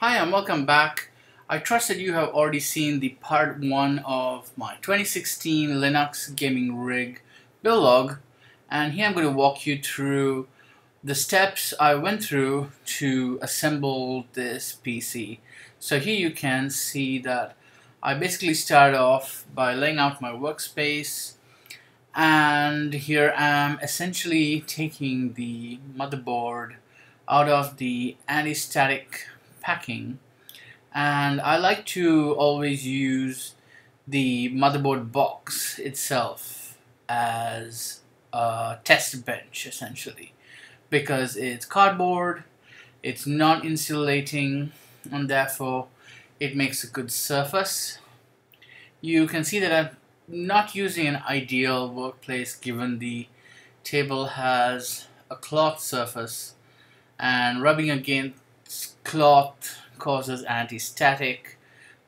Hi and welcome back. I trust that you have already seen the part 1 of my 2016 Linux gaming rig build log, and here I'm going to walk you through the steps I went through to assemble this PC. So here you can see that I basically started off by laying out my workspace, and here I'm essentially taking the motherboard out of the anti-static packing, and I like to always use the motherboard box itself as a test bench essentially, because it's cardboard, it's not insulating, and therefore it makes a good surface. You can see that I'm not using an ideal workplace given the table has a cloth surface, and rubbing against cloth causes anti-static,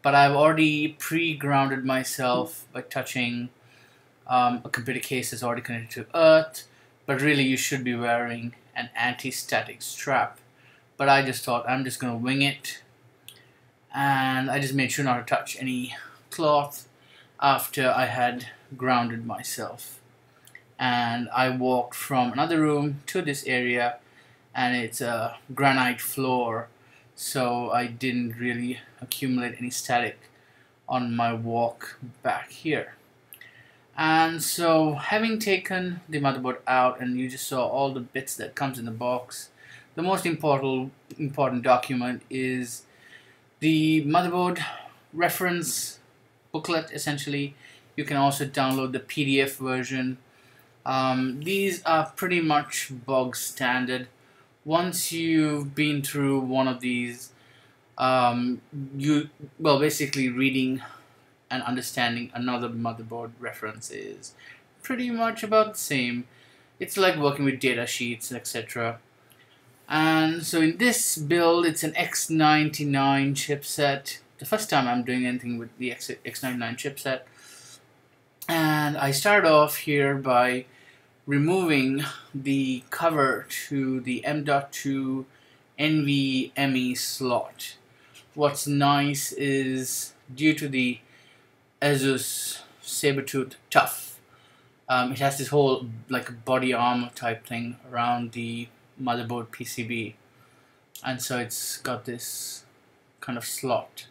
but I've already pre-grounded myself by touching a computer case that's already connected to earth, but really you should be wearing an anti-static strap. But I just thought I'm just going to wing it, and I just made sure not to touch any cloth after I had grounded myself. And I walked from another room to this area, and it's a granite floor, so I didn't really accumulate any static on my walk back here. And so, having taken the motherboard out, and you just saw all the bits that comes in the box, the most important document is the motherboard reference booklet essentially. You can also download the PDF version. These are pretty much bog standard. Once you've been through one of these, basically reading and understanding another motherboard reference is pretty much about the same. It's like working with data sheets, etc. And so in this build, it's an X99 chipset. The first time I'm doing anything with the X99 chipset. And I started off here by removing the cover to the M.2 NVMe slot. What's nice is, due to the Asus Sabertooth Tough, it has this whole like body armor type thing around the motherboard PCB, and so it's got this kind of slot,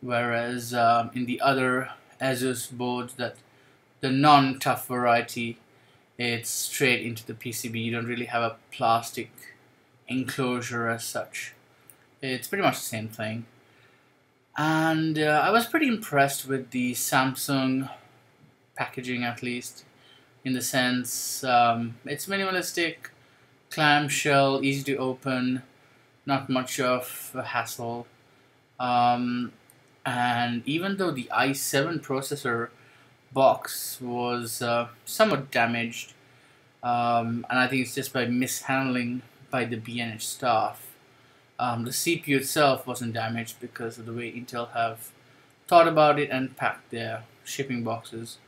whereas in the other Asus boards, that the non-tough variety, it's straight into the PCB. You don't really have a plastic enclosure as such. It's pretty much the same thing. And I was pretty impressed with the Samsung packaging, at least, in the sense it's minimalistic, clamshell, easy to open, not much of a hassle. And even though the i7 processor box was somewhat damaged, and I think it's just by mishandling by the B&H staff. The CPU itself wasn't damaged because of the way Intel have thought about it and packed their shipping boxes.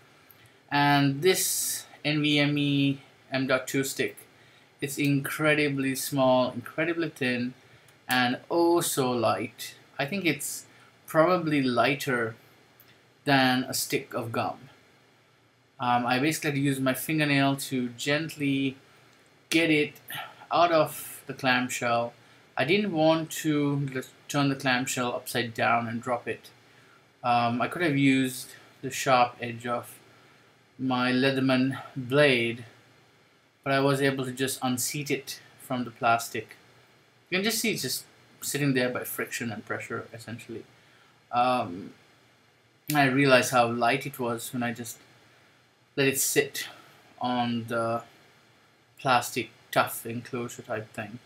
And this NVMe M.2 stick, it's incredibly small, incredibly thin, and oh so light. I think it's probably lighter than a stick of gum. I basically had to use my fingernail to gently get it out of the clamshell. I didn't want to turn the clamshell upside down and drop it. I could have used the sharp edge of my Leatherman blade, but I was able to just unseat it from the plastic. You can just see it's just sitting there by friction and pressure essentially. I realized how light it was when I just let it sit on the plastic tough enclosure type thing.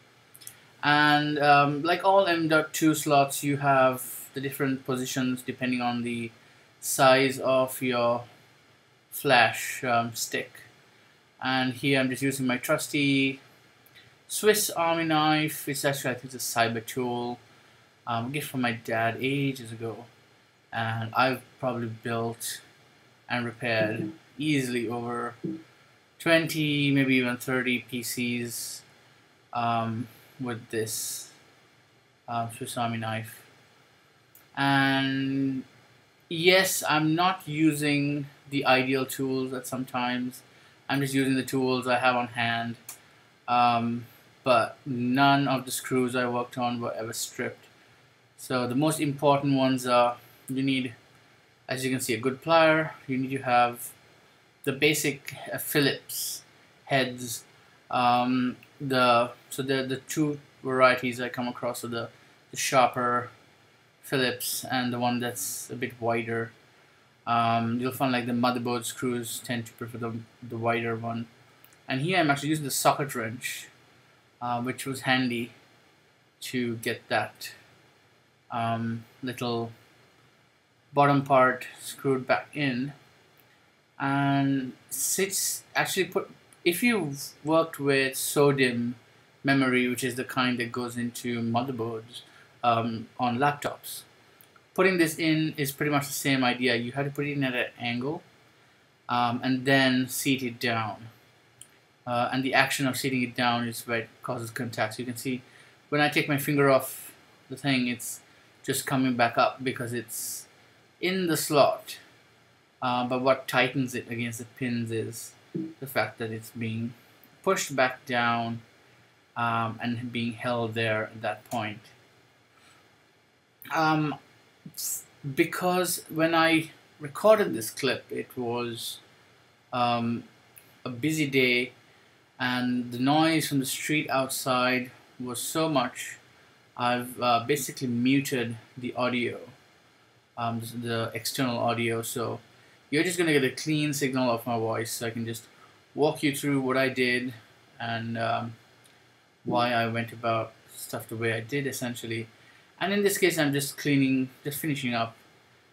And like all M.2 slots, you have the different positions depending on the size of your flash stick. And here I'm just using my trusty Swiss Army knife. It's actually, I think it's a cyber tool, gift from my dad ages ago, and I've probably built and repaired easily over 20, maybe even 30 PCs with this Swiss Army knife. And yes, I'm not using the ideal tools at sometimes. I'm just using the tools I have on hand. But none of the screws I worked on were ever stripped. So the most important ones are, you need, as you can see, a good plier. You need to have the basic Phillips heads. The two varieties I come across are the sharper Phillips and the one that's a bit wider. You'll find like the motherboard screws tend to prefer the wider one. And here I'm actually using the socket wrench, which was handy to get that little bottom part screwed back in. And it's actually if you've worked with SODIMM memory, which is the kind that goes into motherboards on laptops, putting this in is pretty much the same idea. You have to put it in at an angle and then seat it down. And the action of seating it down is where it causes contact. So you can see when I take my finger off the thing, it's just coming back up because it's in the slot. But what tightens it against the pins is the fact that it's being pushed back down and being held there at that point. Because when I recorded this clip, it was a busy day and the noise from the street outside was so much, I've basically muted the audio, the external audio, so you're just going to get a clean signal of my voice, so I can just walk you through what I did and why I went about stuff the way I did, essentially. And in this case, I'm just finishing up.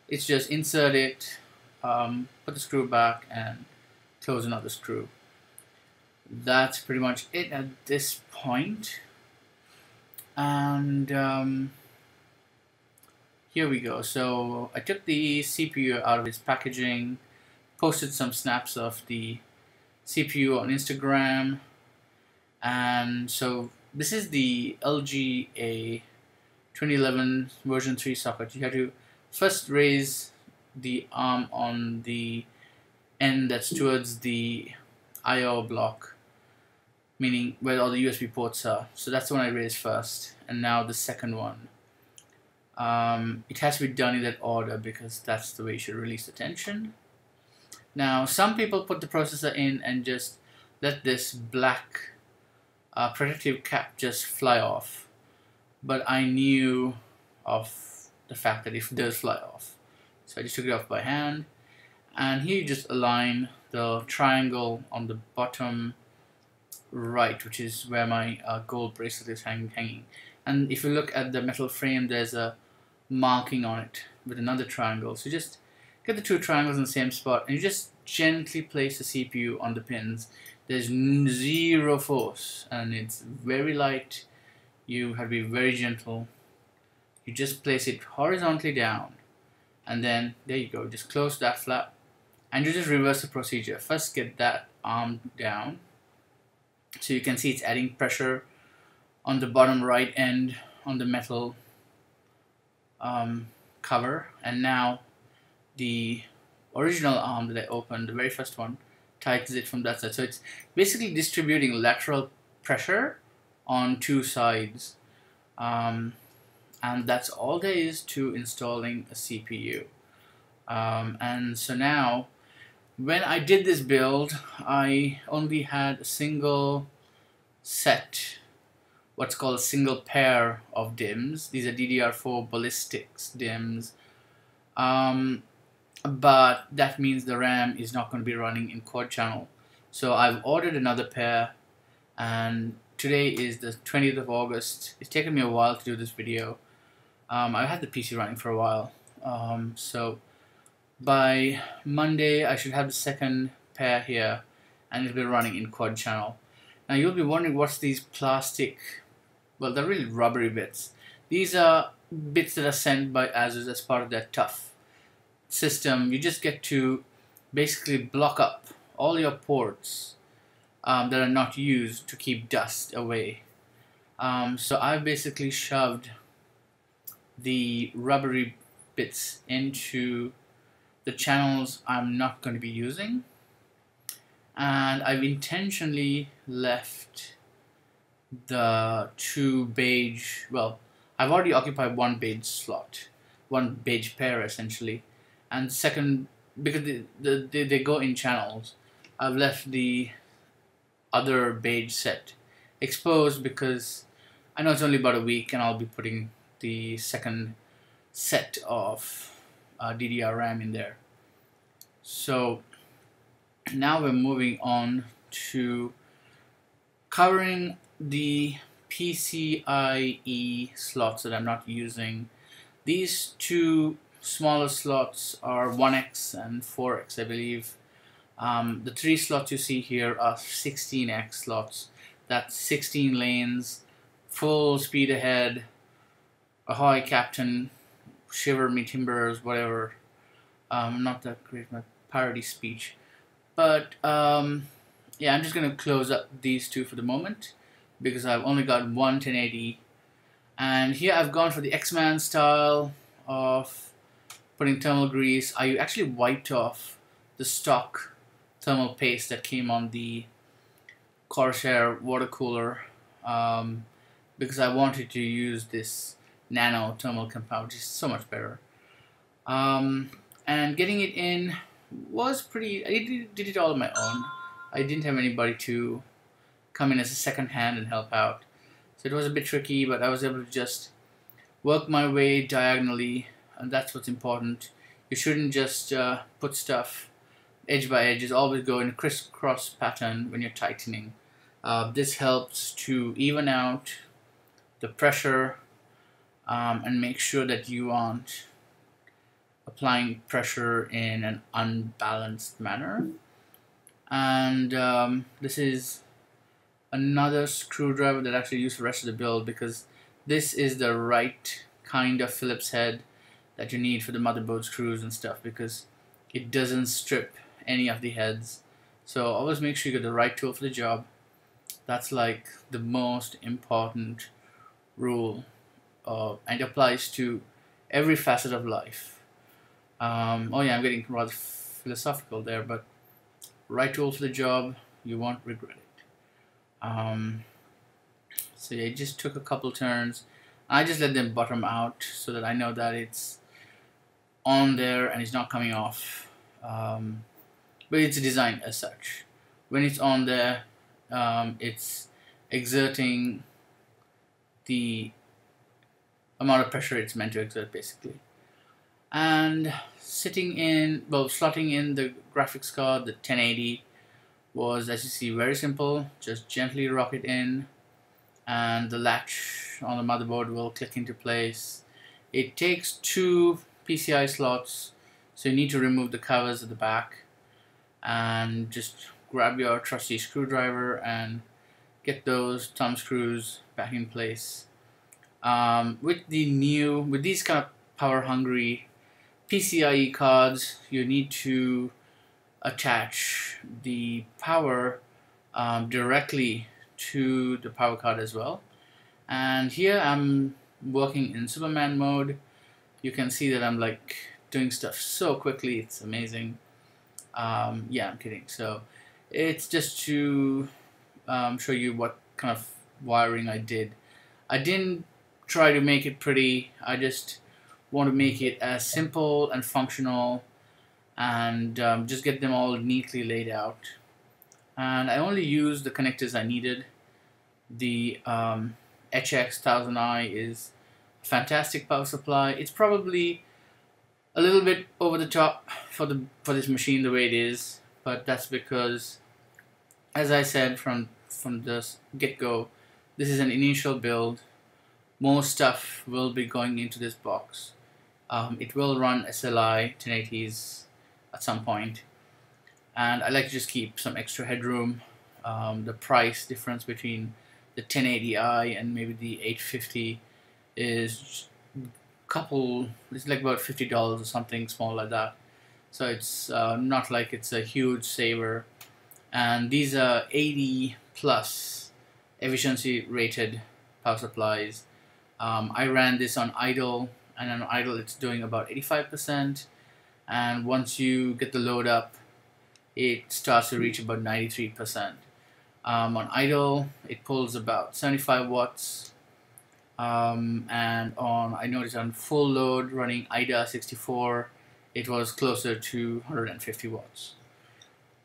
It's just insert it, put the screw back, and close another screw. That's pretty much it at this point. And here we go. So I took the CPU out of its packaging, posted some snaps of the CPU on Instagram, and so this is the LGA 2011 version 3 socket. You have to first raise the arm on the end that's towards the I/O block, meaning where all the USB ports are. So that's the one I raised first, and now the second one. It has to be done in that order because that's the way you should release the tension. Now, some people put the processor in and just let this black protective cap just fly off. But I knew of the fact that it does fly off. So I just took it off by hand. And here you just align the triangle on the bottom right, which is where my gold bracelet is hanging. And if you look at the metal frame, there's a marking on it with another triangle. So just get the two triangles in the same spot and you just gently place the CPU on the pins. There's zero force and it's very light. You have to be very gentle. You just place it horizontally down and then there you go, just close that flap and you just reverse the procedure. First get that arm down so you can see it's adding pressure on the bottom right end on the metal cover, and now the original arm that I opened, the very first one, tightens it from that side. So it's basically distributing lateral pressure on two sides, and that's all there is to installing a CPU. And so now when I did this build, I only had a single set, what's called a single pair of DIMMs. These are DDR4 ballistics DIMMs. But that means the RAM is not going to be running in quad channel. So I've ordered another pair, and today is the 20th of August. It's taken me a while to do this video. I've had the PC running for a while. So by Monday I should have the second pair here, and it'll be running in quad channel. Now you'll be wondering what's these plastic, well, they're really rubbery bits. These are bits that are sent by ASUS as part of their TUF system. You just get to basically block up all your ports that are not used to keep dust away. So I've basically shoved the rubbery bits into the channels I'm not going to be using, and I've intentionally left the two beige, well, I've already occupied one beige slot, one beige pair essentially, and second, because they go in channels, I've left the other beige set exposed because I know it's only about a week and I'll be putting the second set of DDR RAM in there. So now we're moving on to covering the PCIe slots that I'm not using. These two smaller slots are 1x and 4x, I believe. The three slots you see here are 16x slots. That's 16 lanes, full speed ahead, ahoy captain, shiver me timbers, whatever. Not that great my parody speech, but yeah, I'm just gonna close up these two for the moment because I've only got one 1080, and here I've gone for the X-Man style of putting thermal grease. I actually wiped off the stock thermal paste that came on the Corsair water cooler because I wanted to use this nano thermal compound, which is so much better. And getting it in was pretty, I did it all on my own. I didn't have anybody to come in as a second hand and help out. So it was a bit tricky, but I was able to just work my way diagonally, and that's what's important. You shouldn't just put stuff edge by edge. Just always go in a crisscross pattern when you're tightening. This helps to even out the pressure and make sure that you aren't applying pressure in an unbalanced manner. And this is another screwdriver that I actually used for the rest of the build because this is the right kind of Phillips head that you need for the motherboard screws and stuff, because it doesn't strip any of the heads. So always make sure you get the right tool for the job. That's like the most important rule, and it applies to every facet of life. Oh yeah, I'm getting rather philosophical there, but right tool for the job, you won't regret it. So yeah, I just took a couple turns. I just let them bottom out so that I know that it's on there and it's not coming off. But it's designed as such. When it's on there, it's exerting the amount of pressure it's meant to exert, basically. And sitting in, well, slotting in the graphics card, the 1080, was, as you see, very simple. Just gently rock it in, and the latch on the motherboard will click into place. It takes two PCI slots, so you need to remove the covers at the back, and just grab your trusty screwdriver and get those thumb screws back in place. With these kind of power-hungry PCIe cards, you need to attach the power directly to the power card as well. And here I'm working in Superman mode. You can see that I'm like doing stuff so quickly, it's amazing. Yeah, I'm kidding. So it's just to show you what kind of wiring I did. I didn't try to make it pretty. I just want to make it as simple and functional, and just get them all neatly laid out. And I only used the connectors I needed. The HX 1000i is a fantastic power supply. It's probably a little bit over the top for this machine the way it is, but that's because, as I said from the get-go, this is an initial build. Most stuff will be going into this box. It will run SLI 1080s at some point, and I like to just keep some extra headroom. The price difference between the 1080i and maybe the 850 is it's like about $50 or something small like that. So it's not like it's a huge saver. And these are 80 plus efficiency rated power supplies. I ran this on idle, and on idle it's doing about 85%, and once you get the load up it starts to reach about 93%. On idle it pulls about 75 watts, and I noticed on full load running IDA 64 it was closer to 150 watts.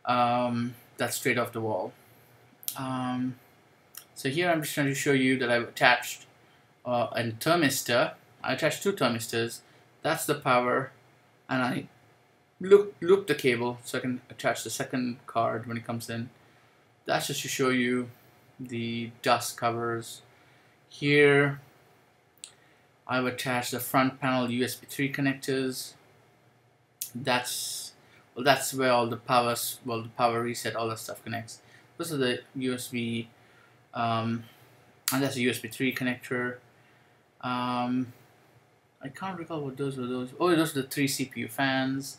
That's straight off the wall. So here I'm just trying to show you that I've attached a thermistor. I attached 2 thermistors. That's the power, and I loop the cable so I can attach the second card when it comes in. That's just to show you the dust covers. Here I've attached the front panel USB 3 connectors. That's where all the the power reset, all that stuff connects. Those are the USB, and that's a USB 3 connector. I can't recall what those were. Oh, those are the 3 CPU fans,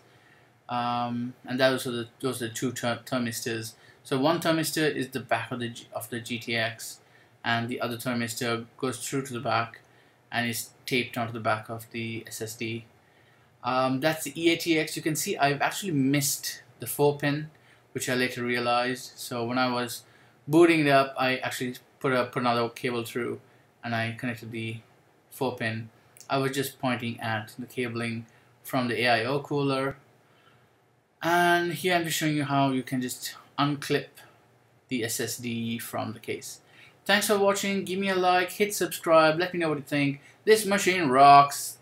and those are the 2 thermistors. So one thermistor is the back of the GTX, and the other thermistor goes through to the back and is taped onto the back of the SSD. That's the EATX. You can see I've actually missed the 4-pin, which I later realized. So when I was booting it up, I actually put another cable through, and I connected the 4-pin. I was just pointing at the cabling from the AIO cooler. And here I'm just showing you how you can just unclip the SSD from the case. Thanks for watching. Give me a like, hit subscribe, let me know what you think. This machine rocks.